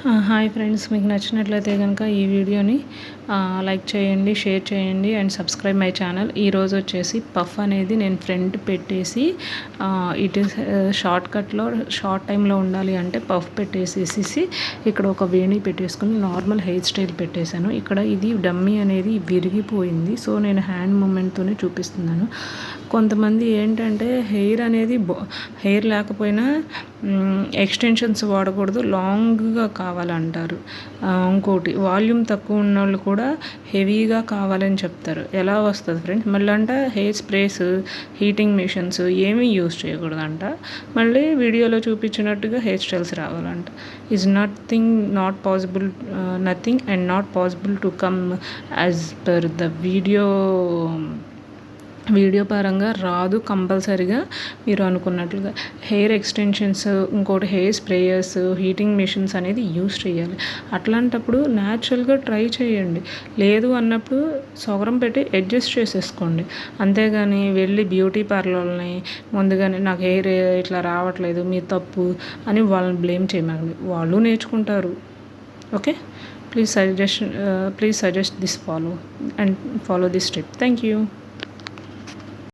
Hi friends, మీకు నచ్చినట్లయితే కనుక ఈ వీడియోని లైక్ చేయండి, షేర్ చేయండి అండ్ సబ్స్క్రైబ్ మై ఛానల్. ఈరోజు వచ్చేసి పఫ్ అనేది నేను ఫ్రంట్ పెట్టేసి ఇట్ ఈస్ షార్ట్కట్లో షార్ట్ టైంలో ఉండాలి అంటే పఫ్ పెట్టేసేసి ఇక్కడ ఒక వేణి పెట్టేసుకుని నార్మల్ హెయిర్ స్టైల్ పెట్టేశాను. ఇక్కడ ఇది డమ్మీ అనేది విరిగిపోయింది, సో నేను హ్యాండ్ మూమెంట్తోనే చూపిస్తున్నాను. కొంతమంది ఏంటంటే హెయిర్ అనేది హెయిర్ లేకపోయినా ఎక్స్టెన్షన్స్ వాడకూడదు, లాంగ్గా కావాలంటారు. ఇంకోటి వాల్యూమ్ తక్కువ ఉన్న వాళ్ళు కూడా హెవీగా కావాలని చెప్తారు. ఎలా వస్తుంది ఫ్రెండ్స్? మళ్ళీ అంట హెయిర్ స్ప్రేస్, హీటింగ్ మిషన్స్ ఏమీ యూజ్ చేయకూడదంట. మళ్ళీ వీడియోలో చూపించినట్టుగా హెయిర్ స్టైల్స్ రావాలంట. Is nothing and not possible to come as per the video పరంగా రాదు కంపల్సరీగా మీరు అనుకున్నట్లుగా. హెయిర్ ఎక్స్టెన్షన్స్, ఇంకోటి హెయిర్ స్ప్రేయర్స్, హీటింగ్ మిషన్స్ అనేది యూజ్ చేయాలి. అట్లాంటప్పుడు న్యాచురల్గా ట్రై చేయండి. లేదు అన్నప్పుడు సొగరం పెట్టి అడ్జస్ట్ చేసేసుకోండి. అంతేగాని వెళ్ళి బ్యూటీ పార్లర్ని ముందుగానే నాకు హెయిర్ ఇట్లా రావట్లేదు, మీ తప్పు అని వాళ్ళని బ్లేమ్ చేయమండి. వాళ్ళు నేర్చుకుంటారు. Okay, please suggest this follow this step. Thank you.